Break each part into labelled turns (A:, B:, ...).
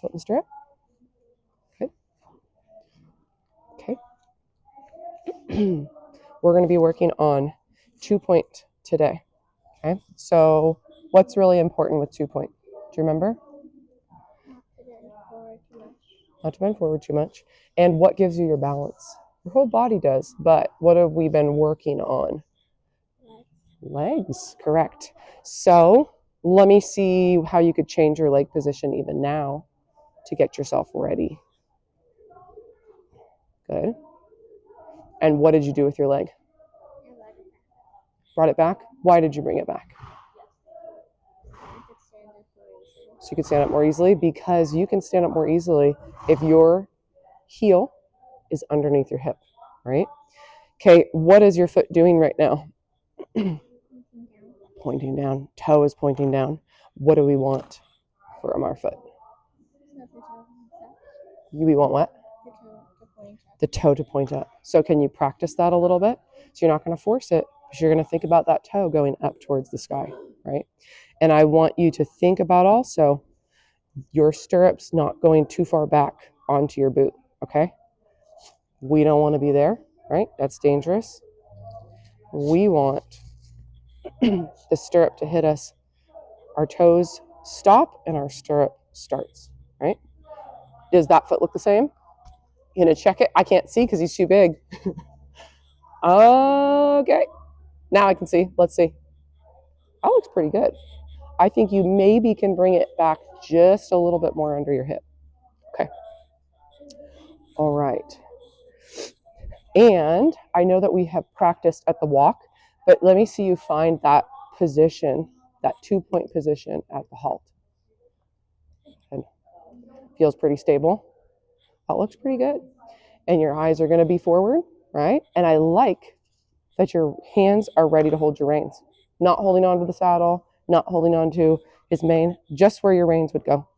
A: foot in the stirrup. Good. Okay. We're going to be working on 2-point today. Okay. So what's really important with 2-point? Do you remember? Not to bend forward too much. And what gives you your balance? Your whole body does, but what have we been working on? Legs, correct. So let me see how you could change your leg position even now to get yourself ready. Good. And what did you do with your leg? Brought it back? Why did you bring it back? So you could stand up more easily? Because you can stand up more easily if your heel is underneath your hip, right? Okay, what is your foot doing right now? Pointing down. Toe is pointing down. What do we want from our foot? We want what? The toe to point up. So can you practice that a little bit? So you're not going to force it, but you're going to think about that toe going up towards the sky, right? And I want you to think about also your stirrups not going too far back onto your boot, okay? We don't want to be there, right? That's dangerous. We want the stirrup to hit us. Our toes stop and our stirrup starts, right? Does that foot look the same? You gonna check it? I can't see because he's too big. Okay. Now I can see. Let's see. That looks pretty good. I think you maybe can bring it back just a little bit more under your hip. Okay. All right. And I know that we have practiced at the walk, but let me see you find that position, that 2-point position at the halt. And feels pretty stable. That looks pretty good. And your eyes are going to be forward, right? And I like that your hands are ready to hold your reins. Not holding on to the saddle, not holding on to his mane, just where your reins would go.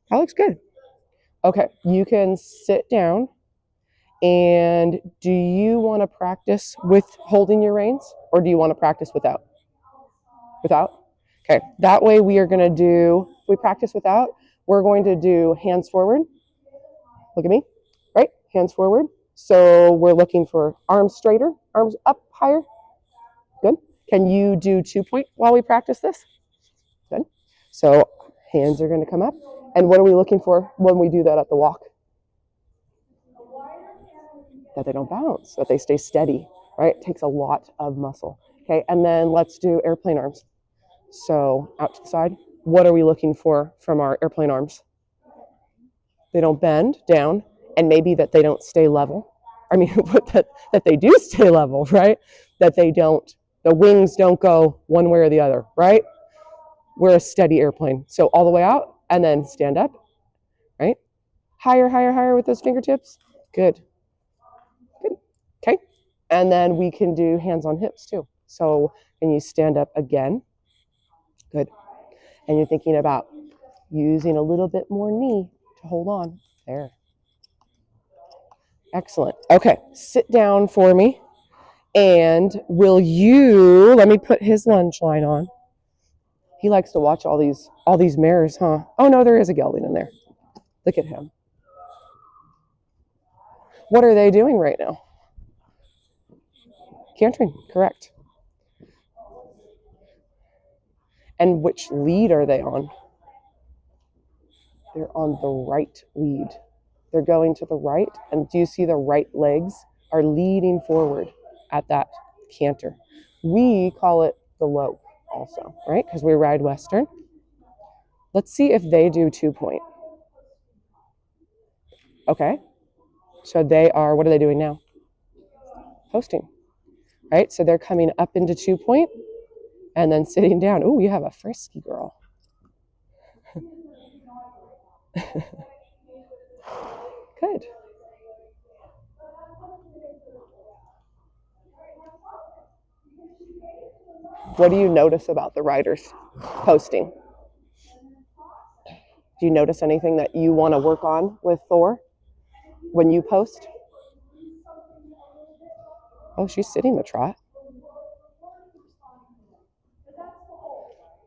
A: That looks good. Okay, you can sit down. And do you want to practice with holding your reins, or do you want to practice without? Without? Okay, that way we are going to do, we practice without, we're going to do hands forward. Look at me, right? Hands forward. So we're looking for arms straighter, arms up higher. Good. Can you do 2-point while we practice this? Good. So hands are going to come up. And what are we looking for when we do that at the walk? That they don't bounce, that they stay steady, right? It takes a lot of muscle. Okay, and then let's do airplane arms. So out to the side. What are we looking for from our airplane arms? They don't bend down, and maybe that they don't stay level. I mean, that they do stay level, right? That they don't, the wings don't go one way or the other, right? We're a steady airplane. So all the way out, and then stand up, right? Higher, higher, higher with those fingertips. Good. Good. Okay. And then we can do hands on hips too. So, and you stand up again. Good. And you're thinking about using a little bit more knee to hold on. There. Excellent. Okay, sit down for me. And will you, let me put his lunge line on. He likes to watch all these mares, huh? Oh no, there is a gelding in there. Look at him. What are they doing right now? Cantering, correct. And which lead are they on? They're on the right lead. They're going to the right, and do you see the right legs are leading forward at that canter? We call it the lope also, right? Because we ride Western. Let's see if they do 2-point. Okay. So they are, what are they doing now? Posting, right? So they're coming up into 2-point and then sitting down. Oh, you have a frisky girl. Good. What do you notice about the riders posting? Do you notice anything that you want to work on with Thor when you post? Oh, she's sitting the trot.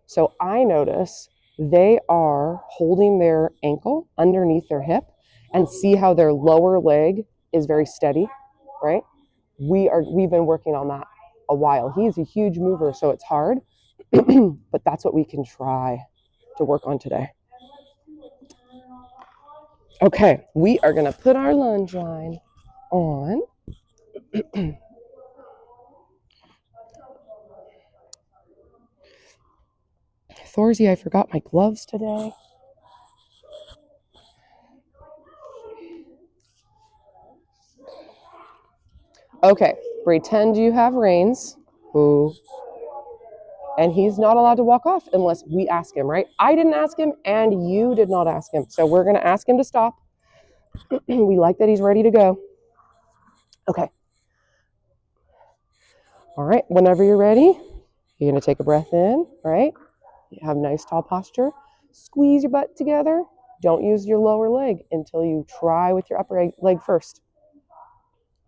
A: So I notice they are holding their ankle underneath their hip, and see how their lower leg is very steady, right? We've been working on that a while. He's a huge mover, so it's hard, but that's what we can try to work on today. Okay, we are gonna put our lunge line on. Thorzy, I forgot my gloves today. Okay, pretend you have reins. Ooh. And he's not allowed to walk off unless we ask him, right? I didn't ask him and you did not ask him. So we're gonna ask him to stop. We like that he's ready to go. Okay. All right, whenever you're ready, you're gonna take a breath in, right? You have nice tall posture. Squeeze your butt together. Don't use your lower leg until you try with your upper leg first.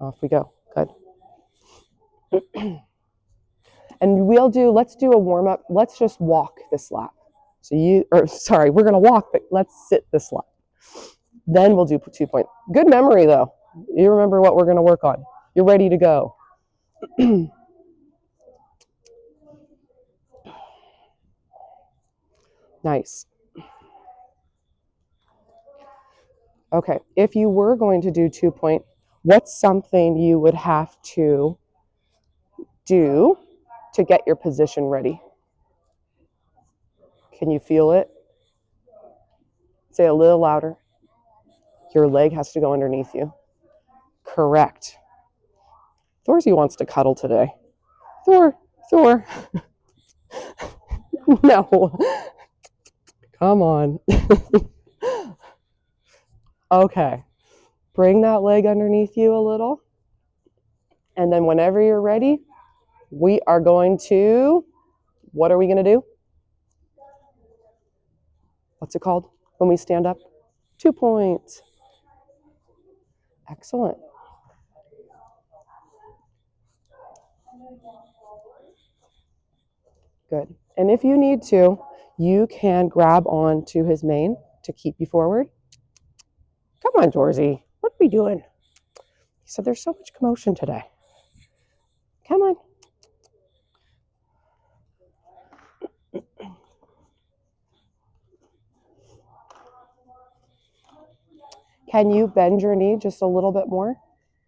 A: Off we go. Good. And let's do a warm up. Let's just walk this lap. We're gonna walk, but let's sit this lap. Then we'll do 2 point. Good memory though. You remember what we're gonna work on. You're ready to go. Nice. Okay, if you were going to do 2 point, what's something you would have to do to get your position ready? Can you feel it? Say a little louder. Your leg has to go underneath you. Correct. Thorzy wants to cuddle today. Thor. No. Come on. Okay. Bring that leg underneath you a little. And then whenever you're ready, we are going to, what are we going to do? What's it called when we stand up? 2 points. Excellent. Good. And if you need to, you can grab on to his mane to keep you forward. Come on, Thorzy. What are we doing? He said there's so much commotion today. Come on. Can you bend your knee just a little bit more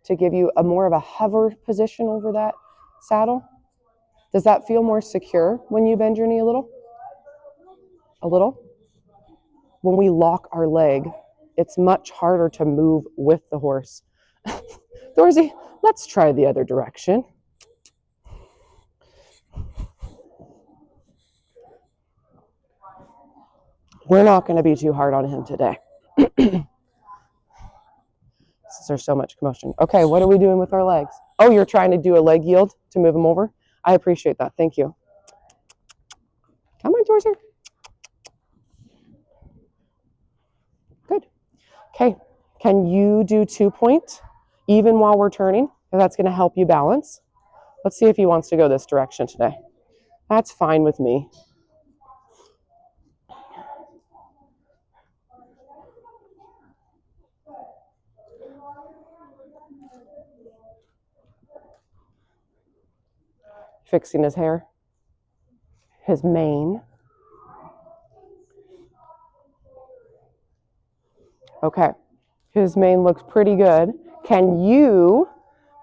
A: to give you a more of a hover position over that saddle? Does that feel more secure when you bend your knee a little? A little? When we lock our leg, it's much harder to move with the horse. Thorzy, let's try the other direction. We're not going to be too hard on him today. There's so much commotion. Okay, what are we doing with our legs? Oh, you're trying to do a leg yield to move him over? I appreciate that. Thank you. Come on, Thorzy. Good. Okay, can you do 2 point even while we're turning? That's going to help you balance. Let's see if he wants to go this direction today. That's fine with me. Fixing his hair, his mane. Okay, his mane looks pretty good. Can you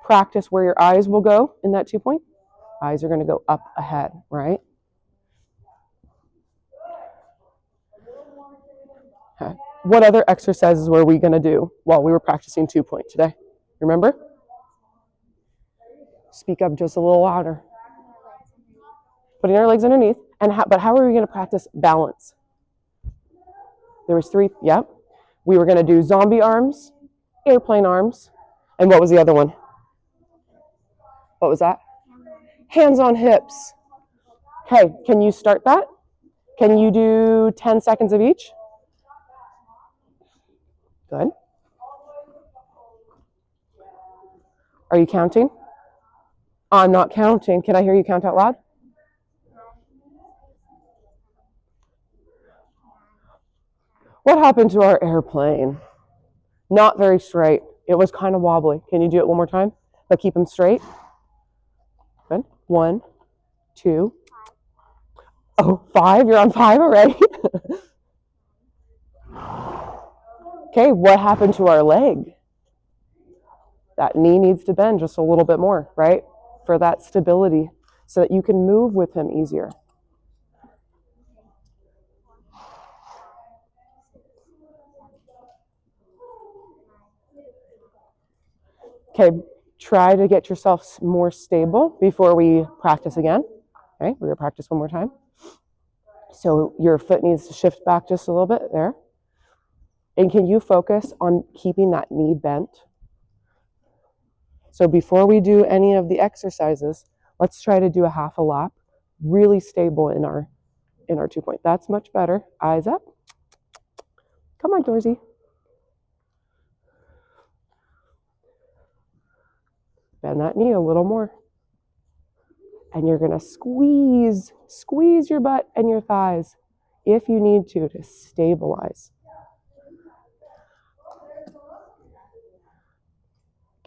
A: practice where your eyes will go in that 2 point? Eyes are going to go up ahead, right? Okay. What other exercises were we going to do while we were practicing 2 point today? Remember? Speak up just a little louder. Putting our legs underneath. But how are we going to practice balance? There was 3. Yep. We were going to do zombie arms, airplane arms, and what was the other one? What was that? Hands on hips. Hey, can you start that? Can you do 10 seconds of each? Good. Are you counting? I'm not counting. Can I hear you count out loud? What happened to our airplane? Not very straight. It was kind of wobbly. Can you do it one more time? But keep them straight. Good. 1, 2. Oh, 5. You're on 5 already. Okay, what happened to our leg? That knee needs to bend just a little bit more, right? For that stability, so that you can move with him easier. Okay, try to get yourself more stable before we practice again. Okay, we're gonna practice one more time. So your foot needs to shift back just a little bit there. And can you focus on keeping that knee bent? So before we do any of the exercises, let's try to do a half a lap, really stable in our 2-point. That's much better. Eyes up. Come on, Dorsey. Bend that knee a little more. And you're gonna squeeze your butt and your thighs if you need to stabilize.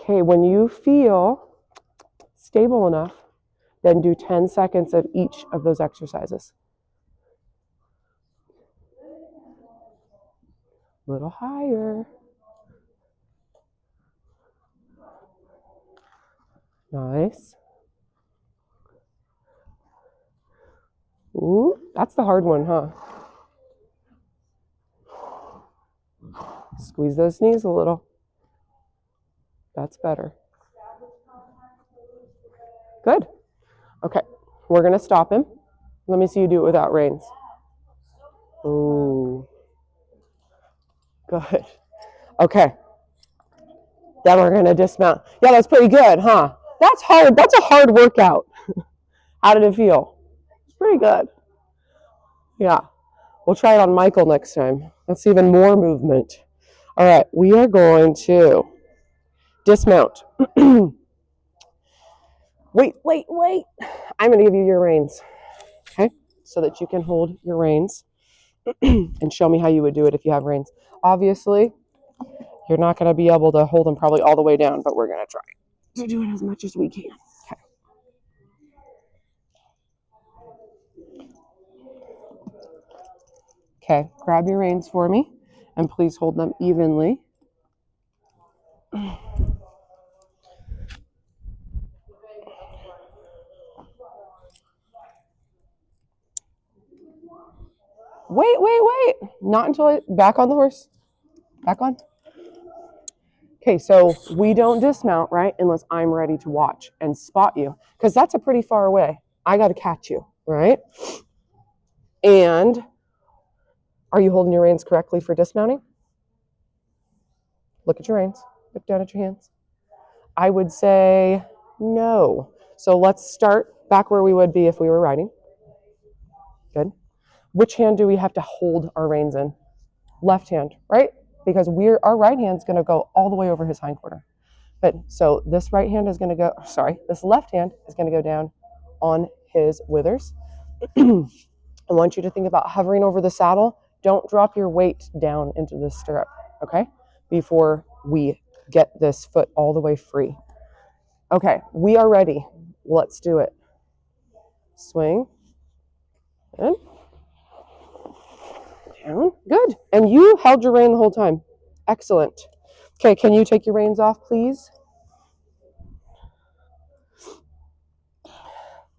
A: Okay, when you feel stable enough, then do 10 seconds of each of those exercises. A little higher. Nice. Ooh, that's the hard one, huh? Squeeze those knees a little. That's better. Good. Okay, we're gonna stop him. Let me see you do it without reins. Ooh. Good. Okay. Then we're gonna dismount. Yeah, that's pretty good, huh? That's hard. That's a hard workout. How did it feel? It's pretty good. Yeah. We'll try it on Michael next time. That's even more movement. All right, we are going to dismount. Wait. I'm going to give you your reins, okay? So that you can hold your reins and show me how you would do it if you have reins. Obviously, you're not going to be able to hold them probably all the way down, but we're going to try to do it as much as we can. Okay, grab your reins for me, and please hold them evenly. Wait. Not until back on the horse. Back on. Okay, so we don't dismount, right, unless I'm ready to watch and spot you, because that's a pretty far away. I got to catch you, right? And are you holding your reins correctly for dismounting? Look at your reins. Look down at your hands. I would say no. So let's start back where we would be if we were riding. Good. Which hand do we have to hold our reins in? Left hand, right? Because our right hand's going to go all the way over his hind quarter. But so this right hand is going to go, this left hand is going to go down on his withers. I want you to think about hovering over the saddle. Don't drop your weight down into the stirrup, okay? Before we get this foot all the way free. Okay, we are ready. Let's do it. Swing. Good. Down. Good. And you held your rein the whole time. Excellent. Okay, can you take your reins off, please?